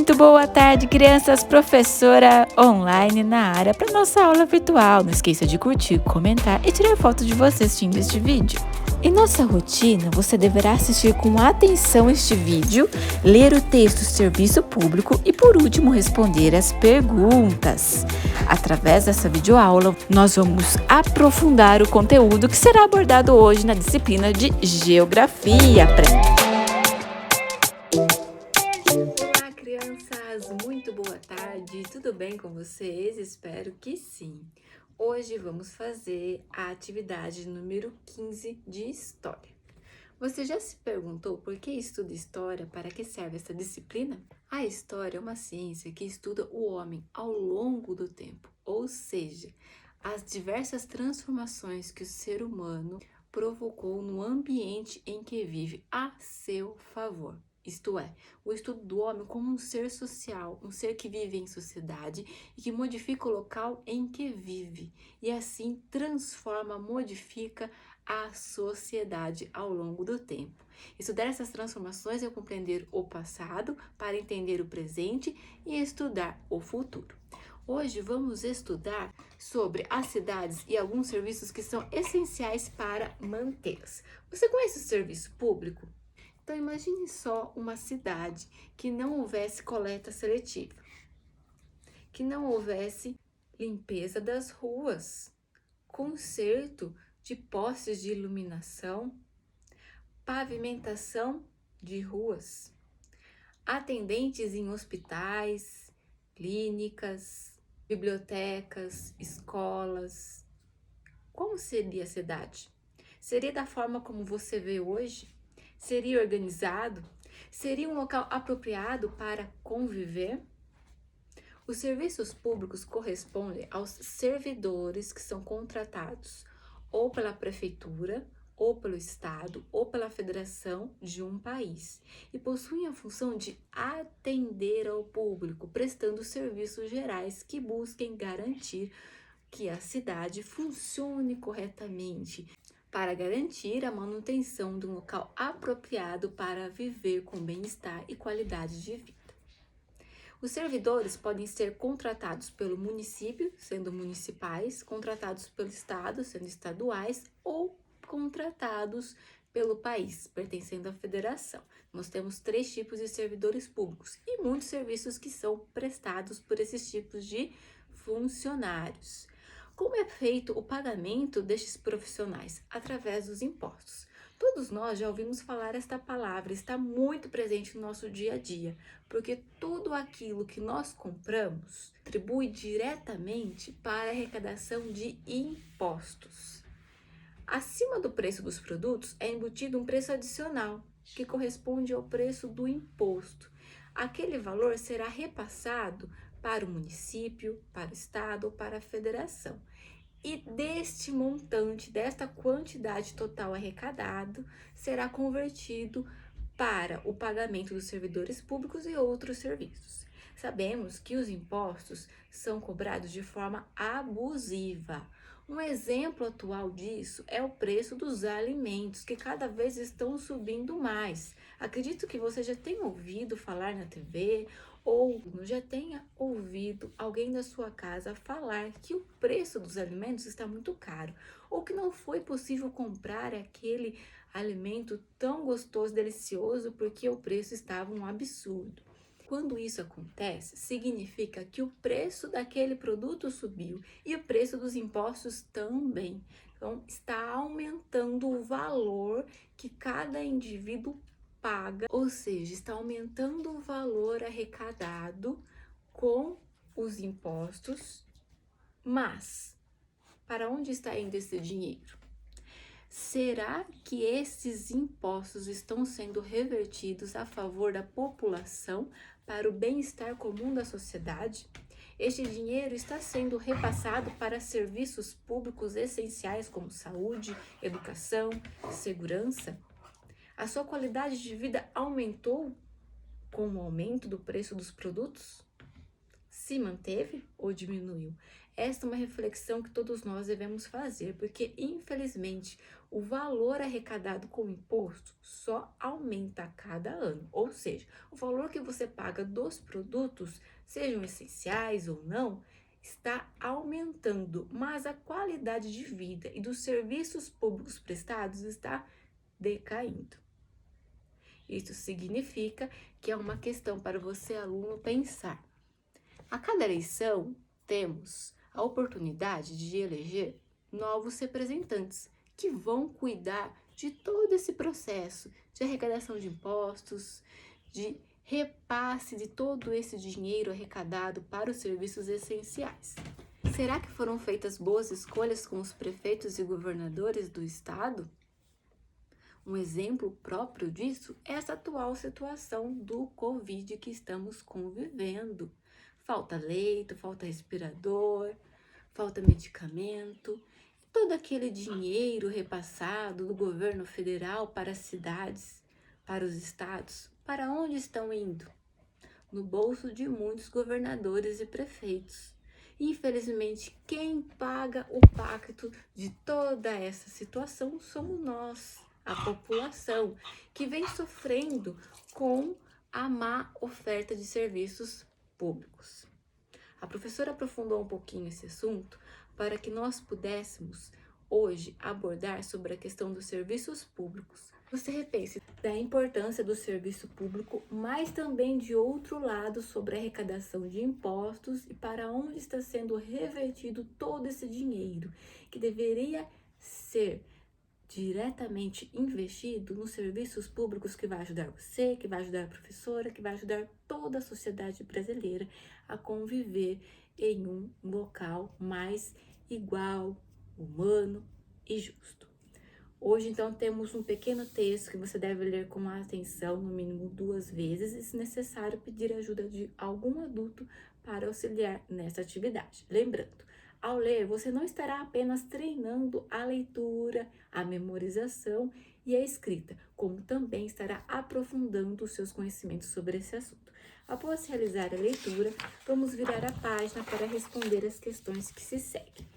Muito boa tarde, crianças. Professora online na área para nossa aula virtual. Não esqueça de curtir, comentar e tirar foto de você assistindo este vídeo. Em nossa rotina, você deverá assistir com atenção este vídeo, ler o texto Serviço Público e, por último, responder as perguntas. Através dessa videoaula, nós vamos aprofundar o conteúdo que será abordado hoje na disciplina de Geografia. Olá, crianças! Muito boa tarde! Tudo bem com vocês? Espero que sim! Hoje vamos fazer a atividade número 15 de História. Você já se perguntou por que estuda História? Para que serve essa disciplina? A História é uma ciência que estuda o homem ao longo do tempo, ou seja, as diversas transformações que o ser humano provocou no ambiente em que vive a seu favor. Isto é, o estudo do homem como um ser social, um ser que vive em sociedade e que modifica o local em que vive e assim transforma, modifica a sociedade ao longo do tempo. Estudar essas transformações é compreender o passado para entender o presente e estudar o futuro. Hoje vamos estudar sobre as cidades e alguns serviços que são essenciais para mantê-las. Você conhece o serviço público? Então imagine só uma cidade que não houvesse coleta seletiva, que não houvesse limpeza das ruas, conserto de postes de iluminação, pavimentação de ruas, atendentes em hospitais, clínicas, bibliotecas, escolas. Como seria a cidade? Seria da forma como você vê hoje? Seria organizado? Seria um local apropriado para conviver? Os serviços públicos correspondem aos servidores que são contratados ou pela prefeitura, ou pelo estado, ou pela federação de um país e possuem a função de atender ao público, prestando serviços gerais que busquem garantir que a cidade funcione corretamente, para garantir a manutenção de um local apropriado para viver com bem-estar e qualidade de vida. Os servidores podem ser contratados pelo município, sendo municipais, contratados pelo estado, sendo estaduais, ou contratados pelo país, pertencendo à federação. Nós temos 3 tipos de servidores públicos e muitos serviços que são prestados por esses tipos de funcionários. Como é feito o pagamento destes profissionais? Através dos impostos. Todos nós já ouvimos falar esta palavra, está muito presente no nosso dia a dia, porque tudo aquilo que nós compramos contribui diretamente para a arrecadação de impostos. Acima do preço dos produtos é embutido um preço adicional, que corresponde ao preço do imposto. Aquele valor será repassado para o município, para o estado ou para a federação. E deste montante, desta quantidade total arrecadado, será convertido para o pagamento dos servidores públicos e outros serviços. Sabemos que os impostos são cobrados de forma abusiva. Um exemplo atual disso é o preço dos alimentos, que cada vez estão subindo mais. Acredito que você já tenha ouvido falar na TV ou já tenha ouvido alguém da sua casa falar que o preço dos alimentos está muito caro, ou que não foi possível comprar aquele alimento tão gostoso, delicioso, porque o preço estava um absurdo. Quando isso acontece, significa que o preço daquele produto subiu e o preço dos impostos também. Então, está aumentando o valor que cada indivíduo paga, ou seja, está aumentando o valor arrecadado com os impostos, mas para onde está indo esse dinheiro? Será que esses impostos estão sendo revertidos a favor da população para o bem-estar comum da sociedade? Este dinheiro está sendo repassado para serviços públicos essenciais como saúde, educação, segurança? A sua qualidade de vida aumentou com o aumento do preço dos produtos? Se manteve ou diminuiu? Esta é uma reflexão que todos nós devemos fazer, porque infelizmente o valor arrecadado com imposto só aumenta a cada ano. Ou seja, o valor que você paga dos produtos, sejam essenciais ou não, está aumentando, mas a qualidade de vida e dos serviços públicos prestados está decaindo. Isso significa que é uma questão para você, aluno, pensar. A cada eleição, temos a oportunidade de eleger novos representantes que vão cuidar de todo esse processo de arrecadação de impostos, de repasse de todo esse dinheiro arrecadado para os serviços essenciais. Será que foram feitas boas escolhas com os prefeitos e governadores do estado? Um exemplo próprio disso é essa atual situação do Covid que estamos convivendo. Falta leito, falta respirador, falta medicamento. E todo aquele dinheiro repassado do governo federal para as cidades, para os estados, para onde estão indo? No bolso de muitos governadores e prefeitos. Infelizmente, quem paga o pacto de toda essa situação somos nós, a população, que vem sofrendo com a má oferta de serviços públicos. A professora aprofundou um pouquinho esse assunto para que nós pudéssemos hoje abordar sobre a questão dos serviços públicos. Você repense da importância do serviço público, mas também de outro lado sobre a arrecadação de impostos e para onde está sendo revertido todo esse dinheiro que deveria ser diretamente investido nos serviços públicos que vai ajudar você, que vai ajudar a professora, que vai ajudar toda a sociedade brasileira a conviver em um local mais igual, humano e justo. Hoje, então, temos um pequeno texto que você deve ler com atenção, no mínimo 2 vezes, e, se necessário, pedir ajuda de algum adulto para auxiliar nessa atividade. Lembrando, ao ler, você não estará apenas treinando a leitura, a memorização e a escrita, como também estará aprofundando os seus conhecimentos sobre esse assunto. Após realizar a leitura, vamos virar a página para responder as questões que se seguem.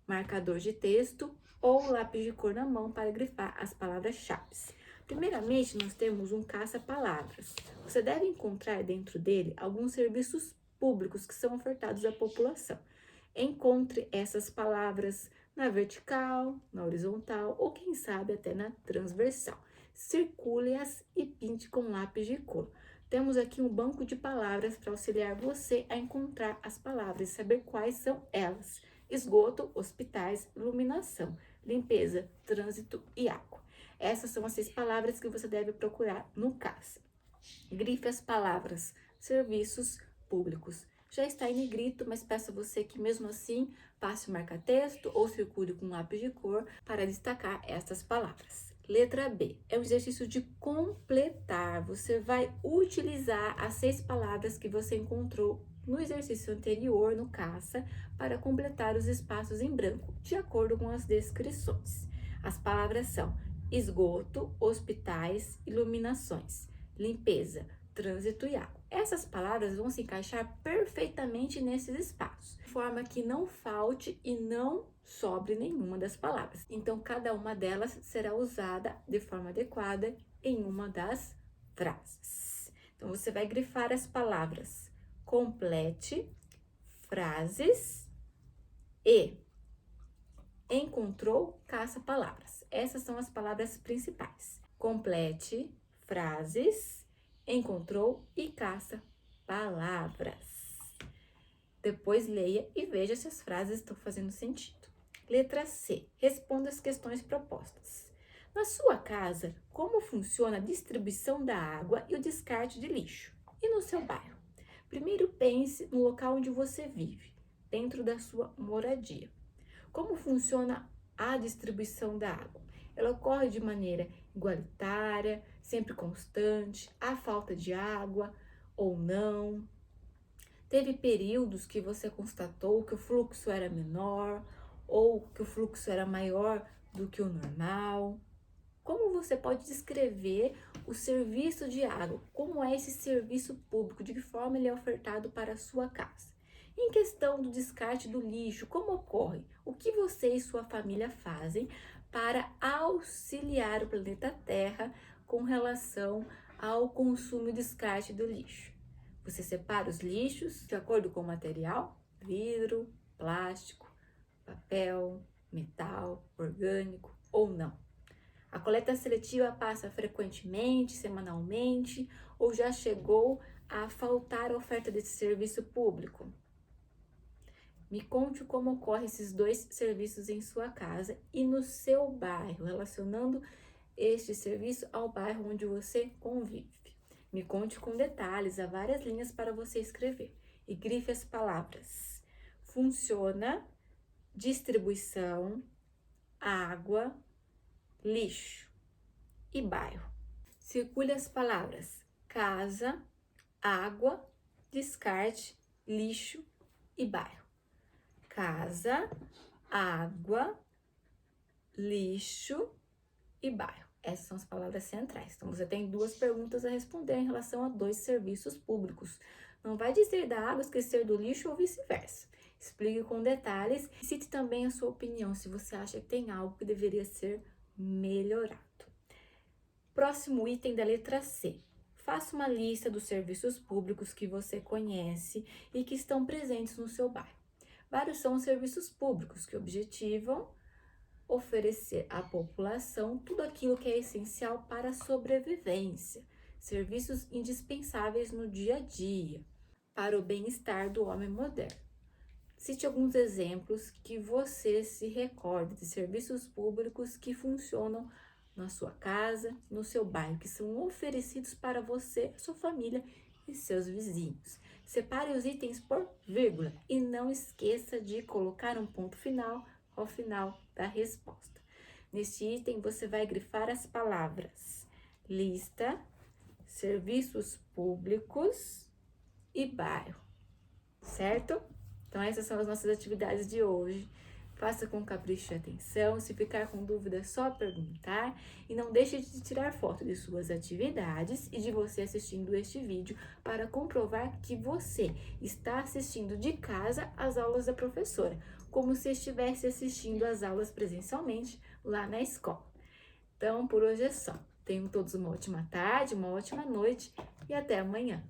Marcador de texto ou lápis de cor na mão para grifar as palavras-chave. Primeiramente, nós temos um caça-palavras. Você deve encontrar dentro dele alguns serviços públicos que são ofertados à população. Encontre essas palavras na vertical, na horizontal ou, quem sabe, até na transversal. Circule-as e pinte com lápis de cor. Temos aqui um banco de palavras para auxiliar você a encontrar as palavras e saber quais são elas. Esgoto, hospitais, iluminação, limpeza, trânsito e água. Essas são as 6 palavras que você deve procurar no CAS. Grife as palavras serviços públicos. Já está em negrito, mas peço a você que mesmo assim passe o marca-texto ou circule com lápis de cor para destacar estas palavras. Letra B, é um exercício de completar. Você vai utilizar as 6 palavras que você encontrou no exercício anterior, no caça, para completar os espaços em branco, de acordo com as descrições. As palavras são esgoto, hospitais, iluminações, limpeza, trânsito e água. Essas palavras vão se encaixar perfeitamente nesses espaços, de forma que não falte e não sobre nenhuma das palavras. Então, cada uma delas será usada de forma adequada em uma das frases. Então, você vai grifar as palavras complete, frases e encontrou, caça palavras. Essas são as palavras principais. Complete, frases, encontrou e caça palavras. Depois leia e veja se as frases estão fazendo sentido. Letra C. Responda as questões propostas. Na sua casa, como funciona a distribuição da água e o descarte de lixo? E no seu bairro? Primeiro pense no local onde você vive, dentro da sua moradia. Como funciona a distribuição da água? Ela ocorre de maneira igualitária, sempre constante, há falta de água ou não? Teve períodos que você constatou que o fluxo era menor ou que o fluxo era maior do que o normal? Como você pode descrever o serviço de água? Como é esse serviço público? De que forma ele é ofertado para a sua casa? Em questão do descarte do lixo, como ocorre? O que você e sua família fazem para auxiliar o planeta Terra com relação ao consumo e descarte do lixo? Você separa os lixos de acordo com o material? Vidro, plástico, papel, metal, orgânico ou não? A coleta seletiva passa frequentemente, semanalmente, ou já chegou a faltar oferta desse serviço público? Me conte como ocorrem esses dois serviços em sua casa e no seu bairro, relacionando este serviço ao bairro onde você convive. Me conte com detalhes, há várias linhas para você escrever. E grife as palavras: funciona, distribuição, água, lixo e bairro. Circule as palavras casa, água, descarte, lixo e bairro. Casa, água, lixo e bairro. Essas são as palavras centrais. Então, você tem duas perguntas a responder em relação a dois serviços públicos. Não vai dizer da água, esquecer do lixo ou vice-versa. Explique com detalhes e cite também a sua opinião, se você acha que tem algo que deveria ser melhorado. Próximo item da letra C. Faça uma lista dos serviços públicos que você conhece e que estão presentes no seu bairro. Vários são os serviços públicos que objetivam oferecer à população tudo aquilo que é essencial para a sobrevivência, serviços indispensáveis no dia a dia, para o bem-estar do homem moderno. Cite alguns exemplos que você se recorde de serviços públicos que funcionam na sua casa, no seu bairro, que são oferecidos para você, sua família e seus vizinhos. Separe os itens por vírgula e não esqueça de colocar um ponto final ao final da resposta. Neste item, você vai grifar as palavras lista, serviços públicos e bairro, certo? Então, essas são as nossas atividades de hoje. Faça com capricho e atenção. Se ficar com dúvida, é só perguntar. E não deixe de tirar foto de suas atividades e de você assistindo este vídeo para comprovar que você está assistindo de casa às aulas da professora, como se estivesse assistindo às aulas presencialmente lá na escola. Então, por hoje é só. Tenham todos uma ótima tarde, uma ótima noite e até amanhã.